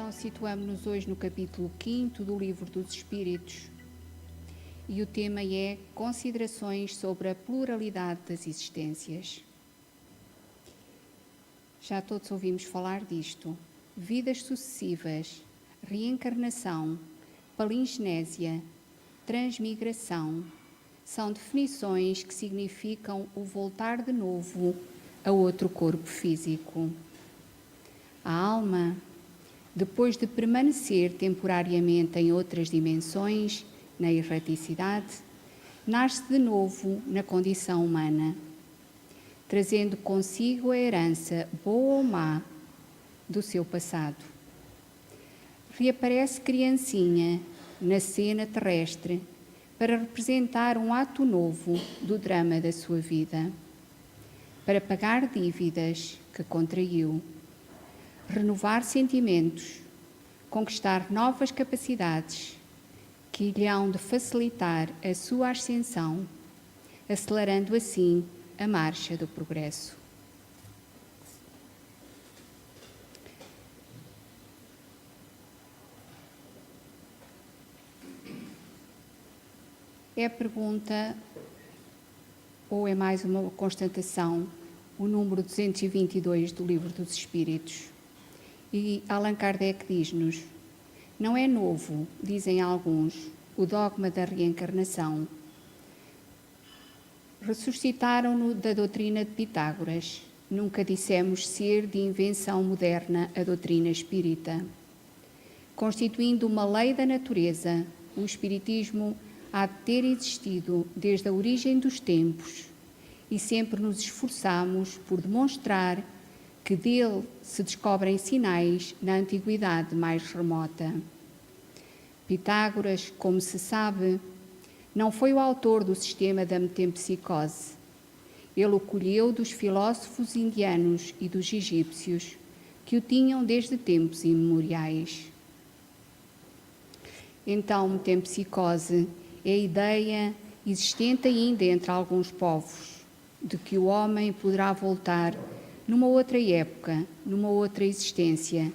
Então, situamos-nos hoje no capítulo 5 do Livro dos Espíritos e o tema é Considerações sobre a pluralidade das existências. Já todos ouvimos falar disto. Vidas sucessivas, reencarnação, palingenésia, transmigração, são definições que significam o voltar de novo a outro corpo físico. A alma, depois de permanecer temporariamente em outras dimensões, na erraticidade, nasce de novo na condição humana, trazendo consigo a herança, boa ou má, do seu passado. Reaparece criancinha na cena terrestre para representar um ato novo do drama da sua vida, para pagar dívidas que contraiu, renovar sentimentos, conquistar novas capacidades que lhe hão de facilitar a sua ascensão, acelerando assim a marcha do progresso. É a pergunta, ou é mais uma constatação, o número 222 do Livro dos Espíritos. E Allan Kardec diz-nos: não é novo, dizem alguns, o dogma da reencarnação. Ressuscitaram-no da doutrina de Pitágoras. Nunca dissemos ser de invenção moderna a doutrina espírita. Constituindo uma lei da natureza, o espiritismo há de ter existido desde a origem dos tempos e sempre nos esforçamos por demonstrar que dele se descobrem sinais na antiguidade mais remota. Pitágoras, como se sabe, não foi o autor do sistema da metempsicose. Ele o colheu dos filósofos indianos e dos egípcios, que o tinham desde tempos imemoriais. Então, metempsicose é a ideia existente ainda entre alguns povos, de que o homem poderá voltar numa outra época, numa outra existência,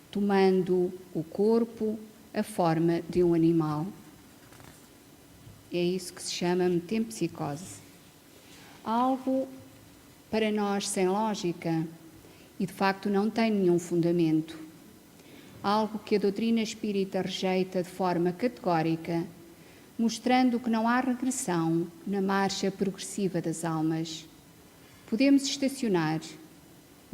tomando o corpo, a forma de um animal. É isso que se chama metempsicose. Algo para nós sem lógica e de facto não tem nenhum fundamento. Algo que a doutrina espírita rejeita de forma categórica, mostrando que não há regressão na marcha progressiva das almas. Podemos estacionar,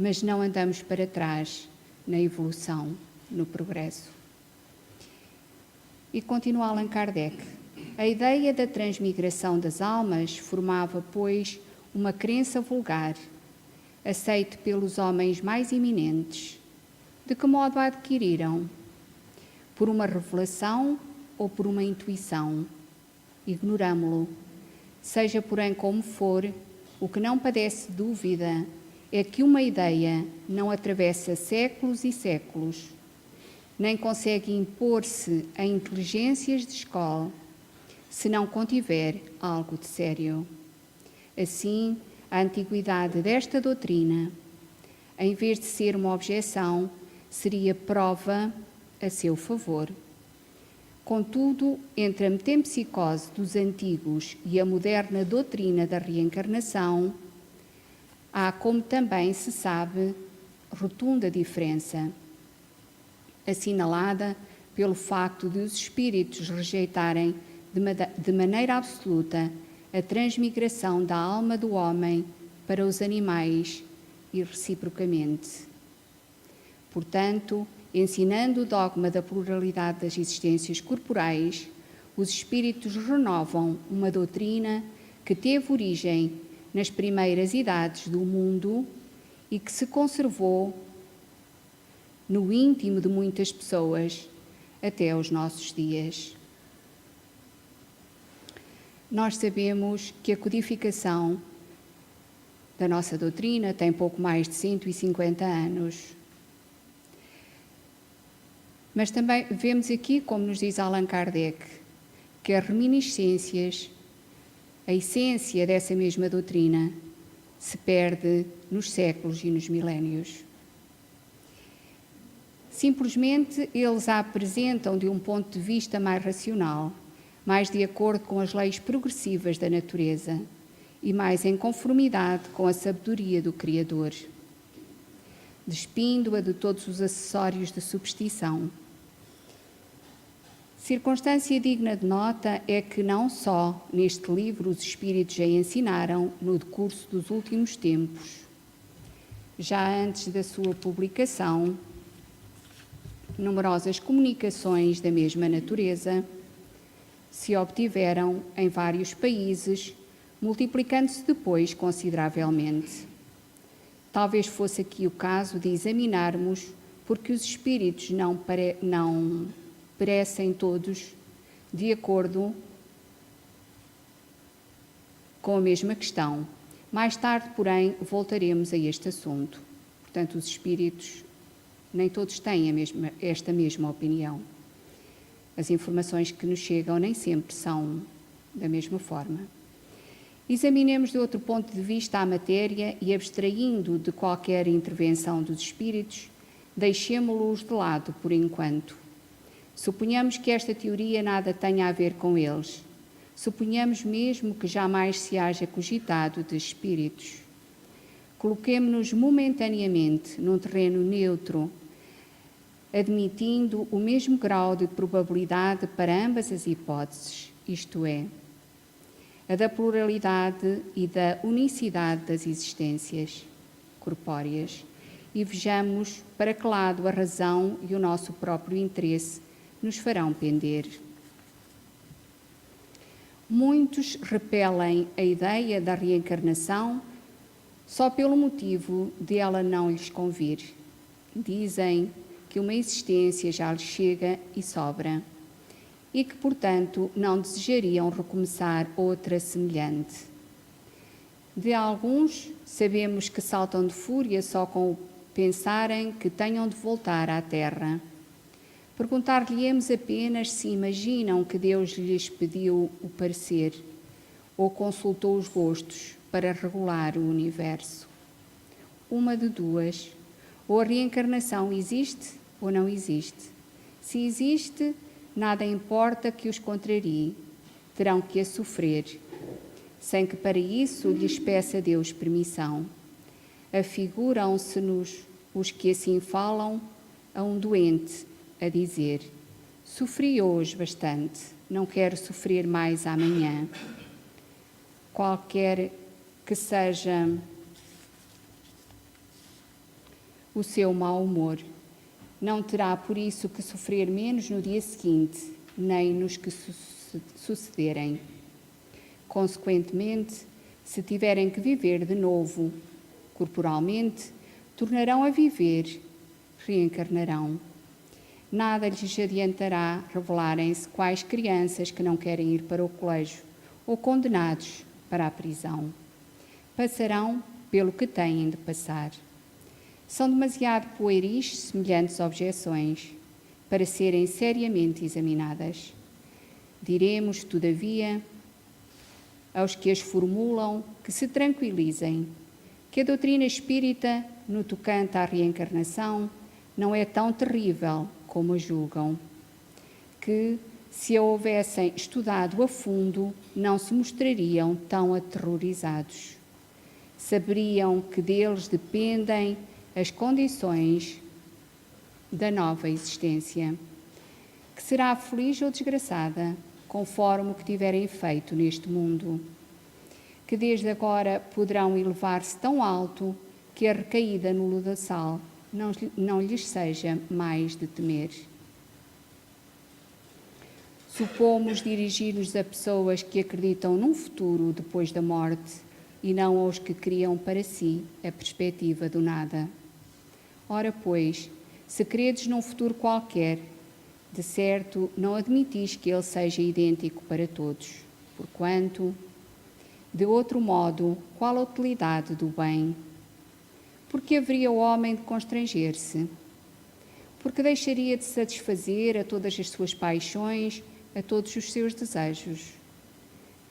mas não andamos para trás na evolução, no progresso. E continua Allan Kardec. A ideia da transmigração das almas formava, pois, uma crença vulgar, aceite pelos homens mais eminentes. De que modo a adquiriram? Por uma revelação ou por uma intuição? Ignoramo-lo. Seja, porém, como for, o que não padece dúvida é que uma ideia não atravessa séculos e séculos, nem consegue impor-se a inteligências de escola, se não contiver algo de sério. Assim, a antiguidade desta doutrina, em vez de ser uma objeção, seria prova a seu favor. Contudo, entre a metempsicose dos antigos e a moderna doutrina da reencarnação, há, como também se sabe, rotunda diferença, assinalada pelo facto de os espíritos rejeitarem de maneira absoluta a transmigração da alma do homem para os animais e reciprocamente. Portanto, ensinando o dogma da pluralidade das existências corporais, os espíritos renovam uma doutrina que teve origem nas primeiras idades do mundo e que se conservou no íntimo de muitas pessoas até aos nossos dias. Nós sabemos que a codificação da nossa doutrina tem pouco mais de 150 anos. Mas também vemos aqui, como nos diz Allan Kardec, que as reminiscências, a essência dessa mesma doutrina, se perde nos séculos e nos milénios. Simplesmente eles a apresentam de um ponto de vista mais racional, mais de acordo com as leis progressivas da natureza e mais em conformidade com a sabedoria do Criador, despindo-a de todos os acessórios de superstição. Circunstância digna de nota é que não só neste livro os Espíritos já ensinaram no decurso dos últimos tempos, já antes da sua publicação, numerosas comunicações da mesma natureza se obtiveram em vários países, multiplicando-se depois consideravelmente. Talvez fosse aqui o caso de examinarmos porque os espíritos não perecem todos de acordo com a mesma questão. Mais tarde, porém, voltaremos a este assunto. Portanto, os espíritos nem todos têm esta mesma opinião. As informações que nos chegam nem sempre são da mesma forma. Examinemos de outro ponto de vista a matéria e, abstraindo de qualquer intervenção dos espíritos, deixemo-los de lado por enquanto. Suponhamos que esta teoria nada tenha a ver com eles. Suponhamos mesmo que jamais se haja cogitado de espíritos. Coloquemo-nos momentaneamente num terreno neutro, admitindo o mesmo grau de probabilidade para ambas as hipóteses, isto é, a da pluralidade e da unicidade das existências corpóreas, e vejamos para que lado a razão e o nosso próprio interesse nos farão pender. Muitos repelem a ideia da reencarnação só pelo motivo de ela não lhes convir. Dizem que uma existência já lhes chega e sobra, e que, portanto, não desejariam recomeçar outra semelhante. De alguns, sabemos que saltam de fúria só com o pensarem que tenham de voltar à Terra. Perguntar-lhe-emos apenas se imaginam que Deus lhes pediu o parecer ou consultou os gostos para regular o universo. Uma de duas: ou a reencarnação existe ou não existe. Se existe, nada importa que os contrarie, terão que a sofrer, sem que para isso lhes peça Deus permissão. Afiguram-se-nos os que assim falam a um doente, a dizer: sofri hoje bastante, não quero sofrer mais amanhã. Qualquer que seja o seu mau humor, não terá por isso que sofrer menos no dia seguinte, nem nos que sucederem. Consequentemente, se tiverem que viver de novo, corporalmente, tornarão a viver, reencarnarão. Nada lhes adiantará revelarem-se quais crianças que não querem ir para o colégio ou condenados para a prisão. Passarão pelo que têm de passar. São demasiado pueris semelhantes objeções para serem seriamente examinadas. Diremos, todavia, aos que as formulam que se tranquilizem, que a doutrina espírita, no tocante à reencarnação, não é tão terrível como a julgam, que, se a houvessem estudado a fundo, não se mostrariam tão aterrorizados. Saberiam que deles dependem as condições da nova existência, que será feliz ou desgraçada, conforme o que tiverem feito neste mundo, que desde agora poderão elevar-se tão alto que a recaída no lodaçal não lhes seja mais de temer. Supomos dirigir-nos a pessoas que acreditam num futuro depois da morte e não aos que criam para si a perspectiva do nada. Ora, pois, se credes num futuro qualquer, de certo não admitis que ele seja idêntico para todos, porquanto, de outro modo, qual a utilidade do bem? Porque haveria o homem de constranger-se? Porque deixaria de satisfazer a todas as suas paixões, a todos os seus desejos?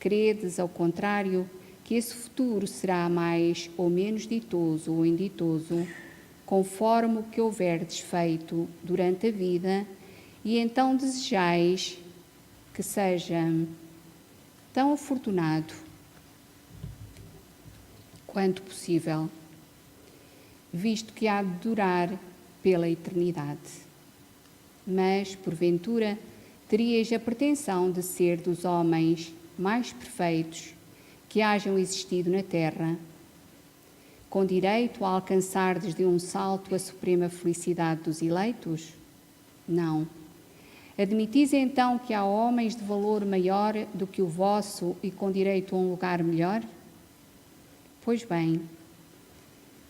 Credes, ao contrário, que esse futuro será mais ou menos ditoso ou inditoso, conforme o que houverdes feito durante a vida, e então desejais que seja tão afortunado quanto possível, visto que há de durar pela eternidade. Mas, porventura, terias a pretensão de ser dos homens mais perfeitos que hajam existido na terra, com direito a alcançardes de um salto a suprema felicidade dos eleitos? Não. Admitis então que há homens de valor maior do que o vosso e com direito a um lugar melhor? Pois bem,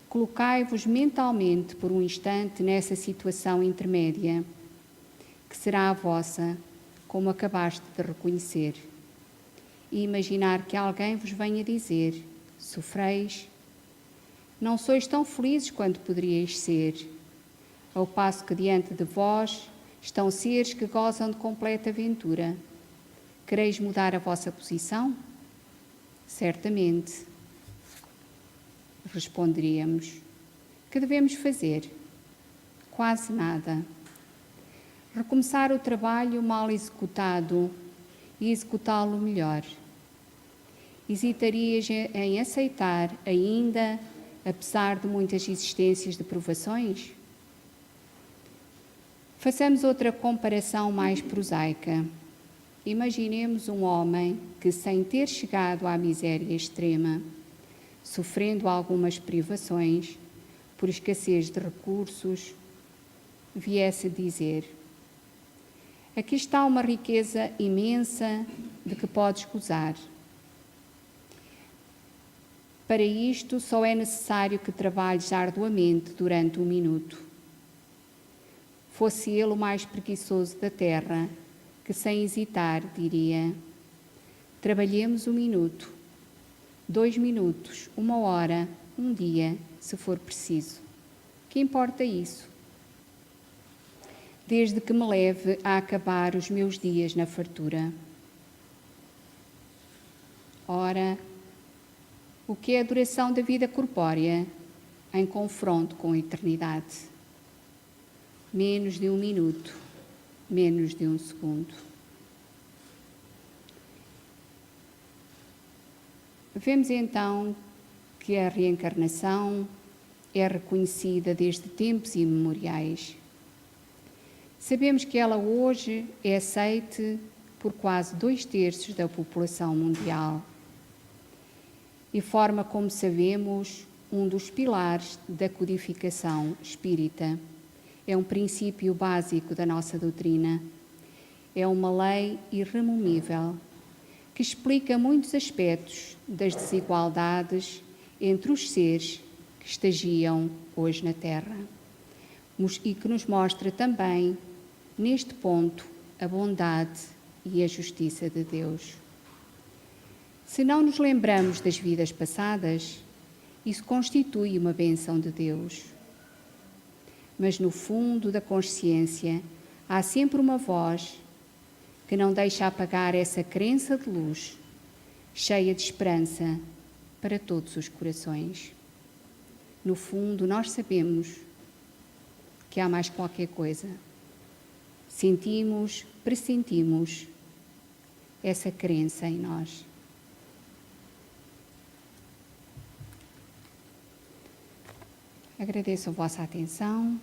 colocai-vos mentalmente por um instante nessa situação intermédia, que será a vossa, como acabaste de reconhecer, e imaginar que alguém vos venha dizer: sofreis, não sois tão felizes quanto poderíeis ser, ao passo que diante de vós estão seres que gozam de completa ventura. Quereis mudar a vossa posição? Certamente. Responderíamos: que devemos fazer? Quase nada. Recomeçar o trabalho mal executado e executá-lo melhor. Hesitarias em aceitar ainda, apesar de muitas existências de provações? Façamos outra comparação mais prosaica. Imaginemos um homem que, sem ter chegado à miséria extrema, sofrendo algumas privações por escassez de recursos, viesse dizer: aqui está uma riqueza imensa de que podes gozar. Para isto só é necessário que trabalhes arduamente durante 1 minuto. Fosse ele o mais preguiçoso da terra, que sem hesitar diria: trabalhemos 1 minuto, 2 minutos, 1 hora, 1 dia, se for preciso. Que importa isso? Desde que me leve a acabar os meus dias na fartura. Ora, o que é a duração da vida corpórea em confronto com a eternidade? Menos de 1 minuto, menos de 1 segundo. Vemos então que a reencarnação é reconhecida desde tempos imemoriais. Sabemos que ela hoje é aceite por quase 2/3 da população mundial e forma, como sabemos, um dos pilares da codificação espírita. É um princípio básico da nossa doutrina. É uma lei irremovível que explica muitos aspectos das desigualdades entre os seres que estagiam hoje na Terra e que nos mostra também, neste ponto, a bondade e a justiça de Deus. Se não nos lembramos das vidas passadas, isso constitui uma bênção de Deus. Mas no fundo da consciência há sempre uma voz que não deixa apagar essa crença de luz, cheia de esperança para todos os corações. No fundo, nós sabemos que há mais qualquer coisa. Sentimos, pressentimos essa crença em nós. Agradeço a vossa atenção.